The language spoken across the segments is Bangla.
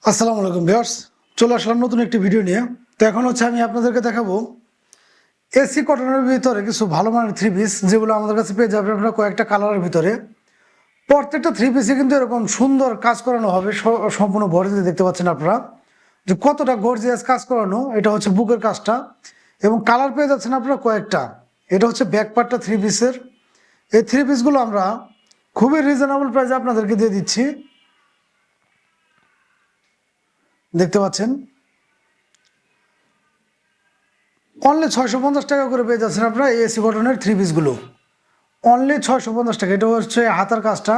আসসালামু আলাইকুম ভিউয়ার্স, চলে আসলাম নতুন একটি ভিডিও নিয়ে। তো এখন আমি আপনাদেরকে দেখাবো এসি কটনের ভিতরে কিছু ভালো মানের থ্রি পিস, যেগুলো আমাদের কাছে পেয়ে যাবেন আপনারা কয়েকটা কালারের ভিতরে। প্রত্যেকটা থ্রি পিসে কিন্তু এরকম সুন্দর কাজ করানো হবে, সম্পূর্ণ বডিতে দেখতে পাচ্ছেন আপনারা যে কতটা গর্জিয়াস কাজ করানো। এটা হচ্ছে বুকের কাজটা, এবং কালার পেয়ে যাচ্ছেন আপনারা কয়েকটা। এটা হচ্ছে ব্যাক পার্টটা থ্রি পিসের। এই থ্রি পিসগুলো আমরা খুবই রিজনেবল প্রাইসে আপনাদেরকে দিয়ে দিচ্ছি, দেখতে পাচ্ছেন। অনলি 650 টাকা করে পেয়ে যাচ্ছেন আপনারা এই এসি কটনের থ্রি পিসগুলো। অনলি 650 টাকা। এটা হচ্ছে হাতার কাজটা।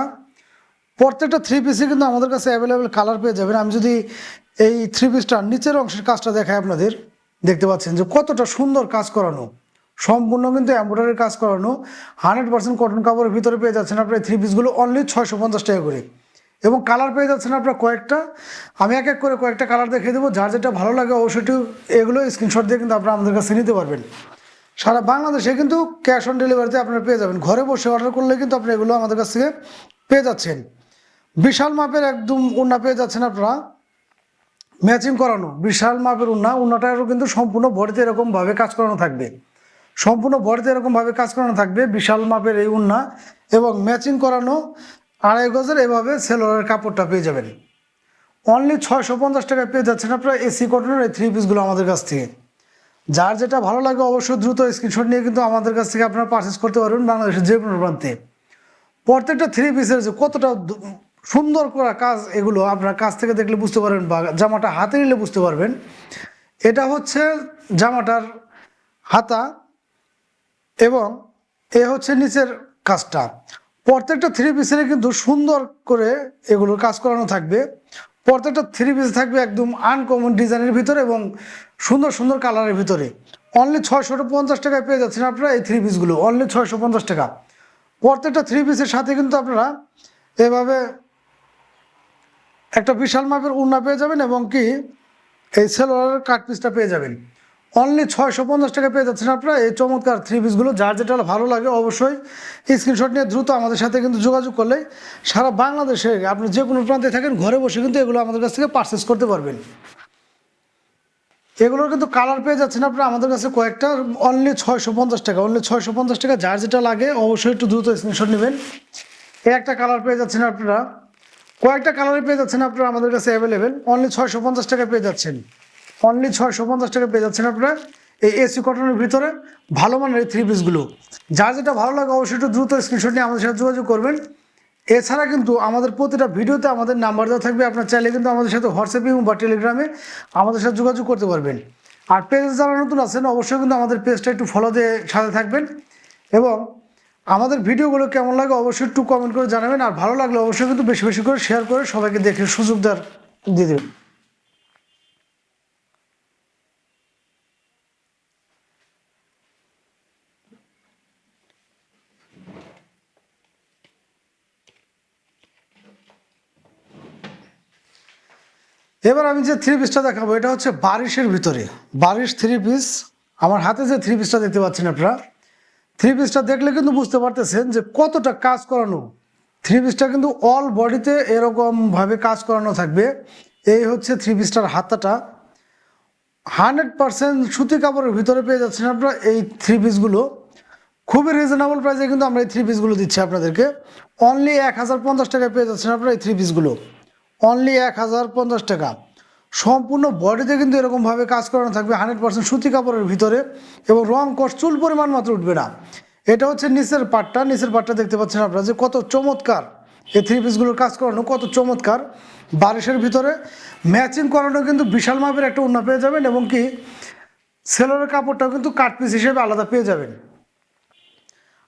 প্রত্যেকটা থ্রি পিসে কিন্তু আমাদের কাছে অ্যাভেলেবেল কালার পেয়ে যাবেন। আমি যদি এই থ্রি পিসটার নিচের অংশের কাজটা দেখাই আপনাদের, দেখতে পাচ্ছেন যে কতটা সুন্দর কাজ করানো। সম্পূর্ণ কিন্তু এমব্রয়ডারি কাজ করানো, 100% কটন কাপড়ের ভিতরে পেয়ে যাচ্ছেন আপনার এই থ্রি পিসগুলো অনলি 650 টাকা করে। এবং কালার পেয়ে যাচ্ছেন আপনার কয়েকটা। আমি এক এক করে কয়েকটা কালার দেখিয়ে দেবো, যার যেটা ভালো লাগে অবশ্যই এগুলো স্ক্রিনশট দিয়ে কিন্তু আপনারা আমাদের কাছে নিতে পারবেন। সারা বাংলাদেশে কিন্তু ক্যাশ অন ডেলিভারিতে আপনারা পেয়ে যাবেন। ঘরে বসে অর্ডার করলে কিন্তু আপনি এগুলো আমাদের কাছ থেকে পেয়ে যাচ্ছেন। বিশাল মাপের একদম ওড়না পেয়ে যাচ্ছেন আপনারা, ম্যাচিং করানো বিশাল মাপের ওড়না। ওড়নাটারও কিন্তু সম্পূর্ণ বডিতে এরকমভাবে কাজ করানো থাকবে, সম্পূর্ণ বডিতে এরকমভাবে কাজ করানো থাকবে বিশাল মাপের এই ওড়না, এবং ম্যাচিং করানো 2.5 গজের এভাবে সেলোয়ারের কাপড়টা পেয়ে যাবেন। অনলি 650 টাকায় পেয়ে যাচ্ছেন আপনারা এসি কটনের এই থ্রি পিসগুলো আমাদের কাছ থেকে। যার যেটা ভালো লাগে অবশ্যই দ্রুত স্ক্রিনশট নিয়ে কিন্তু আমাদের কাছ থেকে আপনারা পারচেস করতে পারবেন বাংলাদেশের যে কোনো প্রান্তে। প্রত্যেকটা থ্রি পিসের যে কতটা সুন্দর করা কাজ, এগুলো আপনার কাছ থেকে দেখলে বুঝতে পারবেন, বা জামাটা হাতে নিলে বুঝতে পারবেন। এটা হচ্ছে জামাটার হাতা, এবং এ হচ্ছে নিচের কাজটা। প্রত্যেকটা থ্রি পিসের কিন্তু সুন্দর করে এগুলোর কাজ করানো থাকবে। প্রত্যেকটা থ্রি পিস থাকবে একদম আনকমন ডিজাইনের ভিতরে এবং সুন্দর সুন্দর কালারের ভিতরে। অনলি 650 টাকায় পেয়ে যাচ্ছেন আপনারা এই থ্রি পিসগুলো, অনলি 650 টাকা। প্রত্যেকটা থ্রি পিসের সাথে কিন্তু আপনারা এভাবে একটা বিশাল মাপের ওড়না পেয়ে যাবেন, এবং কি এই সেলোয়ারের কাট পিসটা পেয়ে যাবেন। অনলি 650 টাকা পেয়ে যাচ্ছেন আপনারা এই চমৎকার থ্রি পিসগুলো। যার যেটা ভালো লাগে অবশ্যই স্ক্রিনশট নিয়ে দ্রুত আমাদের সাথে কিন্তু যোগাযোগ করলে সারা বাংলাদেশে আপনি যে কোনো প্রান্তে থাকেন ঘরে বসে কিন্তু এগুলো আমাদের কাছ থেকে পারচেস করতে পারবেন। এগুলোর কিন্তু কালার পেয়ে যাচ্ছেন আপনারা আমাদের কাছে কয়েকটা, অনলি 650 টাকা, অনলি 650 টাকা। যার যেটা লাগে অবশ্যই একটু দ্রুত স্ক্রিনশট নেবেন। এই একটা কালার পেয়ে যাচ্ছেন আপনারা, কয়েকটা কালারে পেয়ে যাচ্ছেন আপনারা আমাদের কাছে অ্যাভেলেবেল। অনলি 650 টাকা পেয়ে যাচ্ছেন, অনলি 650 টাকা পেয়ে যাচ্ছেন আপনারা এই এসি কটনের ভিতরে ভালো মানের এই থ্রি পিসগুলো। যার যেটা ভালো লাগে অবশ্যই একটু দ্রুত স্ক্রিনশট নিয়ে আমাদের সাথে যোগাযোগ করবেন। এছাড়া কিন্তু আমাদের প্রতিটা ভিডিওতে আমাদের নাম্বার দেওয়া থাকবে, আপনার চাইলে কিন্তু আমাদের সাথে হোয়াটসঅ্যাপে বা টেলিগ্রামে আমাদের সাথে যোগাযোগ করতে পারবেন। আর পেজে যারা নতুন আছেন অবশ্যই কিন্তু আমাদের পেজটা একটু ফলো দিয়ে সাথে থাকবেন, এবং আমাদের ভিডিওগুলো কেমন লাগে অবশ্যই একটু কমেন্ট করে জানাবেন। আর ভালো লাগলে অবশ্যই কিন্তু বেশি বেশি করে শেয়ার করে সবাইকে দেখে সুযোগ দিয়ে দেবেন। এবার আমি যে থ্রি পিসটা দেখাবো এটা হচ্ছে বারিশের ভিতরে, বারিশ থ্রি পিস। আমার হাতে যে থ্রি পিসটা দেখতে পাচ্ছেন আপনারা, থ্রি পিসটা দেখলে কিন্তু বুঝতে পারতেছেন যে কতটা কাজ করানো। থ্রি পিসটা কিন্তু অল বডিতে এরকমভাবে কাজ করানো থাকবে। এই হচ্ছে থ্রি পিসটার হাতাটা। 100% সুতি কাপড়ের ভিতরে পেয়ে যাচ্ছেন আপনারা এই থ্রি পিসগুলো। খুবই রিজনেবল প্রাইসে কিন্তু আমরা এই থ্রি পিসগুলো দিচ্ছি আপনাদেরকে। অনলি 1050 টাকায় পেয়ে যাচ্ছেন আপনারা এই থ্রি পিসগুলো, অনলি 1050 টাকা। সম্পূর্ণ বডিতে কিন্তু এরকমভাবে কাজ করানো থাকবে 100% সুতি কাপড়ের ভিতরে, এবং রং কষ চুল পরিমাণ মাত্র উঠবে না। এটা হচ্ছে নিচের পাটটা, নিচের পাটটা দেখতে পাচ্ছেন আপনারা যে কত চমৎকার এই থ্রি পিসগুলোর কাজ করানো, কত চমৎকার। বারিশের ভিতরে ম্যাচিং করানো কিন্তু বিশাল মাপের একটা ওড়না পেয়ে যাবেন, এবং কি সেলোয়ারের কাপড়টাও কিন্তু কাট পিস হিসেবে আলাদা পেয়ে যাবেন।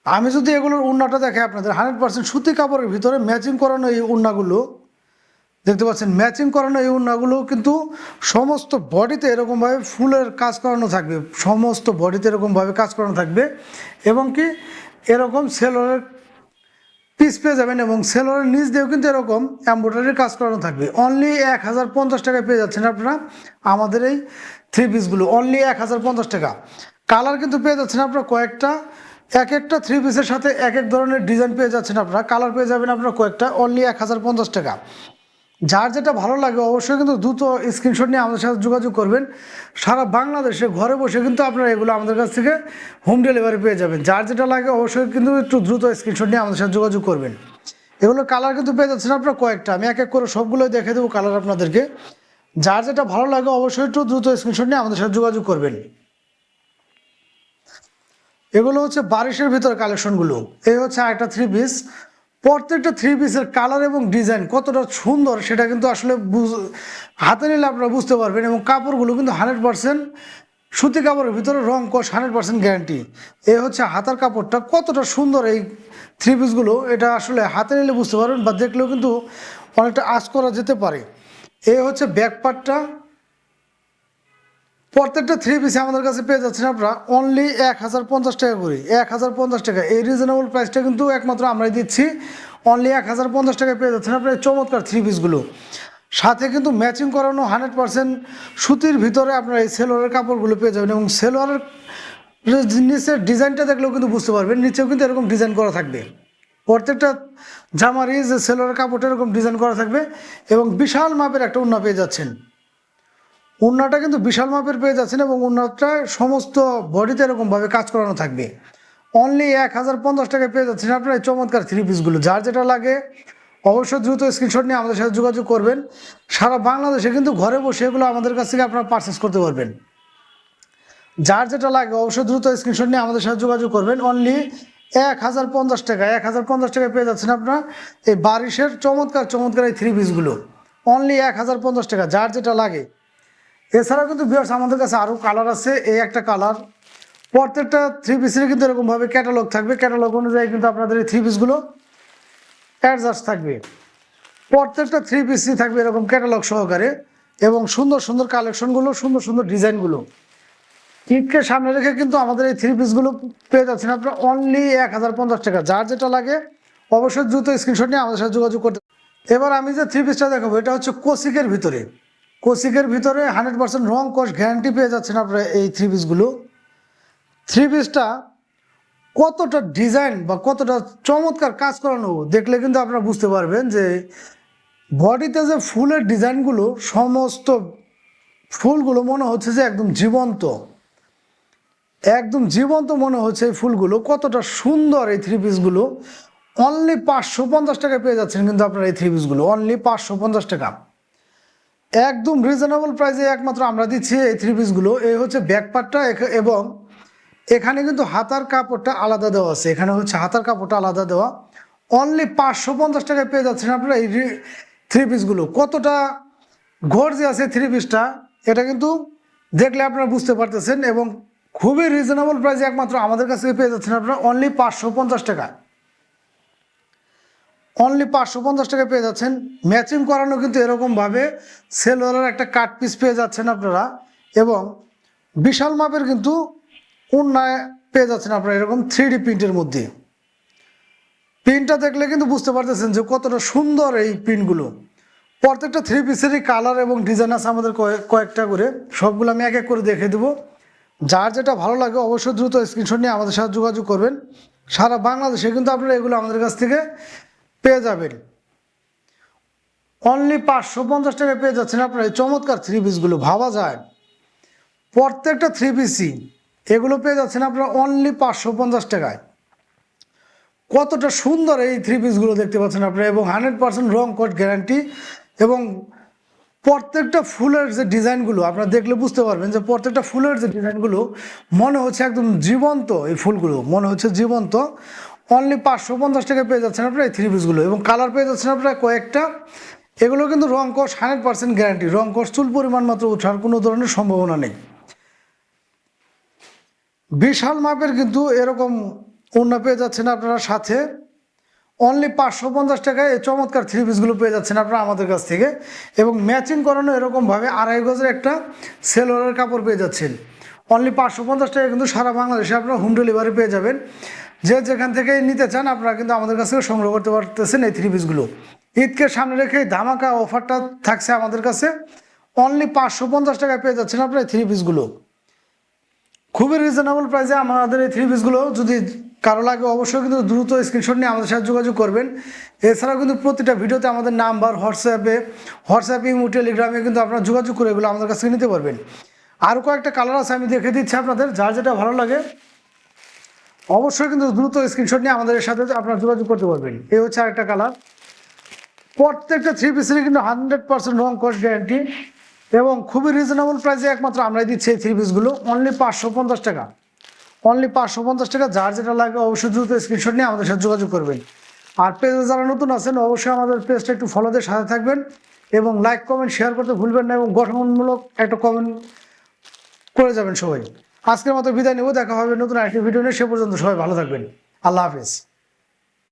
আমি যদি এগুলোর ওড়নাটা দেখাই আপনাদের, 100% সুতি কাপড়ের ভিতরে ম্যাচিং করানো এই ওড়নাগুলো দেখতে পাচ্ছেন। ম্যাচিং করানো এই ওড়নাগুলো কিন্তু সমস্ত বডিতে এরকমভাবে ফুলের কাজ করানো থাকবে, সমস্ত বডিতে এরকমভাবে কাজ করানো থাকবে, এবং কি এরকম সেলোয়ারের পিস পেয়ে যাবেন, এবং সেলোয়ারের নিচ দিয়েও কিন্তু এরকম এমব্রয়ডারির কাজ করানো থাকবে। অনলি 1050 টাকায় পেয়ে যাচ্ছেন আপনারা আমাদের এই থ্রি পিসগুলো, অনলি 1050 টাকা। কালার কিন্তু পেয়ে যাচ্ছেন আপনারা কয়েকটা, এক একটা থ্রি পিসের সাথে এক এক ধরনের ডিজাইন পেয়ে যাচ্ছেন আপনারা, কালার পেয়ে যাবেন আপনারা কয়েকটা, অনলি 1050 টাকা। যার যেটা ভালো লাগে অবশ্যই কিন্তু দ্রুত স্ক্রিনশট নিয়ে আমাদের সাথে যোগাযোগ করবেন। সারা বাংলাদেশে ঘরে বসে কিন্তু আপনারা এগুলো আমাদের কাছ থেকে হোম ডেলিভারি পেয়ে যাবেন। যার যেটা লাগে অবশ্যই কিন্তু একটু দ্রুত স্ক্রিনশট নিয়ে আমাদের সাথে যোগাযোগ করবেন। এগুলো কালার কিন্তু পেয়ে যাচ্ছেন আপনারা কয়েকটা, আমি এক এক করে সবগুলোই দেখে দেবো কালার আপনাদেরকে। যার যেটা ভালো লাগে অবশ্যই একটু দ্রুত স্ক্রিনশট নিয়ে আমাদের সাথে যোগাযোগ করবেন। এগুলো হচ্ছে বারিশের ভিতরে কালেকশনগুলো। এই হচ্ছে আরেকটা থ্রি পিস। প্রত্যেকটা থ্রি পিসের কালার এবং ডিজাইন কতটা সুন্দর সেটা কিন্তু আসলে হাতে নিলে আপনারা বুঝতে পারবেন। এবং কাপড়গুলো কিন্তু 100% সুতি কাপড়ের ভিতরে রং কস 100% গ্যারান্টি। এই হচ্ছে হাতার কাপড়টা কতটা সুন্দর এই থ্রি পিসগুলো, এটা আসলে হাতে নিলে বুঝতে পারবেন বা দেখলেও কিন্তু অনেকটা আঁচ করা যেতে পারে। এই হচ্ছে ব্যাক পার্টটা। প্রত্যেকটা থ্রি পিসে আমাদের কাছে পেয়ে যাচ্ছেন আপনারা অনলি 1050 টাকা করে। 1050 টাকা, এই রিজনেবল প্রাইসটা কিন্তু একমাত্র আমরাই দিচ্ছি। অনলি 1050 টাকায় পেয়ে যাচ্ছেন আপনার এই চমৎকার থ্রি পিসগুলো। সাথে কিন্তু ম্যাচিং করানো 100% সুতির ভিতরে আপনারা এই সেলোয়ারের কাপড়গুলো পেয়ে যাবেন। এবং সেলোয়ারের নিচের ডিজাইনটা দেখলেও কিন্তু বুঝতে পারবেন, নিচেও কিন্তু এরকম ডিজাইন করা থাকবে। প্রত্যেকটা জামারই যে সেলোয়ারের কাপড়টা এরকম ডিজাইন করা থাকবে। এবং বিশাল মাপের একটা ওড়না পেয়ে যাচ্ছেন। ওড়নাটা কিন্তু বিশাল মাপের পেয়ে যাচ্ছেন এবং ওড়নাটা সমস্ত বডিতে এরকমভাবে কাজ করানো থাকবে। অনলি 1050 টাকায় পেয়ে যাচ্ছেন আপনার এই চমৎকার থ্রি পিসগুলো। যার যেটা লাগে অবশ্যই দ্রুত স্ক্রিনশট নিয়ে আমাদের সাথে যোগাযোগ করবেন। সারা বাংলাদেশে কিন্তু ঘরে বসে এগুলো আমাদের কাছ থেকে আপনারা পারচেস করতে পারবেন। যার যেটা লাগে অবশ্যই দ্রুত স্ক্রিনশট নিয়ে আমাদের সাথে যোগাযোগ করবেন। অনলি 1050 টাকা। 1050 টাকায় পেয়ে যাচ্ছেন আপনার এই বারিশের চমৎকার চমৎকার এই থ্রি পিসগুলো। অনলি 1050 টাকা, যার যেটা লাগে। এছাড়াও কিন্তু ভিউয়ার্স আমাদের কাছে আরও কালার আছে। এই একটা কালার। প্রত্যেকটা থ্রি পিসের কিন্তু এরকমভাবে ক্যাটালগ থাকবে। ক্যাটালগ অনুযায়ী কিন্তু আপনাদের এই থ্রি পিসগুলো অ্যাডজাস্ট থাকবে। প্রত্যেকটা থ্রি পিসই থাকবে এরকম ক্যাটালগ সহকারে। এবং সুন্দর সুন্দর কালেকশনগুলো, সুন্দর সুন্দর ডিজাইনগুলো ঈদকে সামনে রেখে কিন্তু আমাদের এই থ্রি পিসগুলো পেয়ে যাচ্ছেন আপনারা অনলি 1050 টাকা। যার যেটা লাগে অবশ্যই দ্রুত স্ক্রিনশট নিয়ে আমাদের সাথে যোগাযোগ করতে। এবার আমি যে থ্রি পিসটা দেখাবো এটা হচ্ছে কোসিকের ভিতরে। কোসিকের ভিতরে 100% রং কস গ্যারান্টি পেয়ে যাচ্ছেন আপনারা এই থ্রি পিসগুলো। থ্রি পিসটা কতটা ডিজাইন বা কতটা চমৎকার কাজ করানো দেখলে কিন্তু আপনারা বুঝতে পারবেন যে বডিতে যে ফুলের ডিজাইনগুলো, সমস্ত ফুলগুলো মনে হচ্ছে যে একদম জীবন্ত, একদম জীবন্ত মনে হচ্ছে এই ফুলগুলো। কতটা সুন্দর এই থ্রি পিসগুলো। অনলি 550 টাকায় পেয়ে যাচ্ছেন কিন্তু আপনারা এই থ্রি পিসগুলো। অনলি 550 টাকা, একদম রিজনেবল প্রাইসে একমাত্র আমরা দিচ্ছি এই থ্রি পিসগুলো। এই হচ্ছে ব্যাক পার্টটা এবং এখানে কিন্তু হাতার কাপড়টা আলাদা দেওয়া আছে। এখানে হচ্ছে হাতার কাপড়টা আলাদা দেওয়া। অনলি 550 টাকায় পেয়ে যাচ্ছেন আপনারা এই থ্রি পিসগুলো। কতটা গর্জিয়াস আছে থ্রি পিসটা, এটা কিন্তু দেখলে আপনারা বুঝতে পারতেছেন। এবং খুবই রিজনেবল প্রাইসে একমাত্র আমাদের কাছ থেকে পেয়ে যাচ্ছেন আপনারা অনলি 550 টাকা। অনলি 550 টাকায় পেয়ে যাচ্ছেন। ম্যাচিং করানো কিন্তু এরকমভাবে সেলোয়ারের একটা কাট পিস পেয়ে যাচ্ছেন আপনারা। এবং বিশাল মাপের কিন্তু ওড়নায় পেয়ে যাচ্ছেন আপনারা এরকম 3D প্রিন্টের মধ্যে। প্রিন্টটা দেখলে কিন্তু বুঝতে পারতেছেন যে কতটা সুন্দর এই প্রিন্টগুলো। প্রত্যেকটা থ্রি পিসেরই কালার এবং ডিজাইন আছে আমাদের কয়েকটা করে। সবগুলো আমি এক এক করে দেখে দেবো। যার যেটা ভালো লাগে অবশ্যই দ্রুত স্ক্রিনশট নিয়ে আমাদের সাথে যোগাযোগ করবেন। সারা বাংলাদেশে কিন্তু আপনারা এগুলো আমাদের কাছ থেকে পেয়ে যাবেন। অনলি 550 টাকায় পেয়ে যাচ্ছেন আপনারা এই চমৎকার থ্রি পিসগুলো। ভাবা যায় প্রত্যেকটা থ্রি পিসই এগুলো পেয়ে যাচ্ছেন আপনারা অনলি 550 টাকায়। কতটা সুন্দর এই থ্রি পিসগুলো দেখতে পাচ্ছেন আপনারা। এবং 100% রং কোট গ্যারান্টি। এবং প্রত্যেকটা ফুলের যে ডিজাইনগুলো আপনারা দেখলে বুঝতে পারবেন যে প্রত্যেকটা ফুলের যে ডিজাইনগুলো মনে হচ্ছে একদম জীবন্ত। এই ফুলগুলো মনে হচ্ছে জীবন্ত। অনলি 550 টাকায় পেয়ে যাচ্ছেন আপনারা এই থ্রি পিসগুলো। এবং কালার পেয়ে যাচ্ছেন আপনারা কয়েকটা। এগুলো কিন্তু রং কস 100% গ্যারান্টি। রং কস চুল পরিমাণ মাত্র ওঠার কোনো ধরনের সম্ভাবনা নেই। বিশাল মাপের কিন্তু এরকম ওড়না পেয়ে যাচ্ছেন আপনারা সাথে। অনলি 550 টাকায় এই চমৎকার থ্রি পিসগুলো পেয়ে যাচ্ছেন আপনারা আমাদের কাছ থেকে। এবং ম্যাচিং করানো এরকমভাবে 2.5 গজের একটা সেলোয়ারের কাপড় পেয়ে যাচ্ছেন। অনলি 550 টাকায় কিন্তু সারা বাংলাদেশে আপনারা হোম ডেলিভারি পেয়ে যাবেন। যে যেখান থেকে নিতে চান আপনারা কিন্তু আমাদের কাছ থেকে সংগ্রহ করতে পারতেছেন এই থ্রি পিসগুলো। ঈদকে সামনে রেখে ধামাকা অফারটা থাকছে আমাদের কাছে। অনলি 550 টাকায় পেয়ে যাচ্ছেন আপনারা এই থ্রি পিসগুলো। খুবই রিজনেবল প্রাইসে আমাদের এই থ্রি পিসগুলো যদি কারো লাগে অবশ্যই কিন্তু দ্রুত স্ক্রিনশট নিয়ে আমাদের সাথে যোগাযোগ করবেন। এছাড়াও কিন্তু প্রতিটা ভিডিওতে আমাদের নাম্বার, হোয়াটসঅ্যাপে ইমো, টেলিগ্রামে কিন্তু আপনারা যোগাযোগ করে এগুলো আমাদের কাছ থেকে নিতে পারবেন। আরও কয়েকটা কালার আছে, আমি দেখে দিচ্ছি আপনাদের, যার যেটা ভালো লাগে অবশ্যই কিন্তু দ্রুত স্ক্রিনশট নিয়ে আমাদের সাথে আপনারা যোগাযোগ করতে পারবেন। এই হচ্ছে আরেকটা কালার। প্রত্যেকটা থ্রি পিসেরই কিন্তু 100% রং কস গ্যারান্টি এবং খুবই রিজনেবল প্রাইসে একমাত্র আমরাই দিচ্ছি এই থ্রি পিসগুলো, অনলি 550 টাকা। অনলি 550 টাকা। যার যেটা লাগে অবশ্যই দ্রুত স্ক্রিনশট নিয়ে আমাদের সাথে যোগাযোগ করবেন। আর পেজে যারা নতুন আছেন অবশ্যই আমাদের পেজটা একটু ফলো দিয়ে সাথে থাকবেন এবং লাইক, কমেন্ট, শেয়ার করতে ভুলবেন না এবং গঠনমূলক একটা কমেন্ট করে যাবেন সবাই। আজকের মতো বিদায় নেব, দেখা হবে নতুন আরেকটি ভিডিও নিয়ে। সে পর্যন্ত সবাই ভালো থাকবেন। আল্লাহ হাফেজ।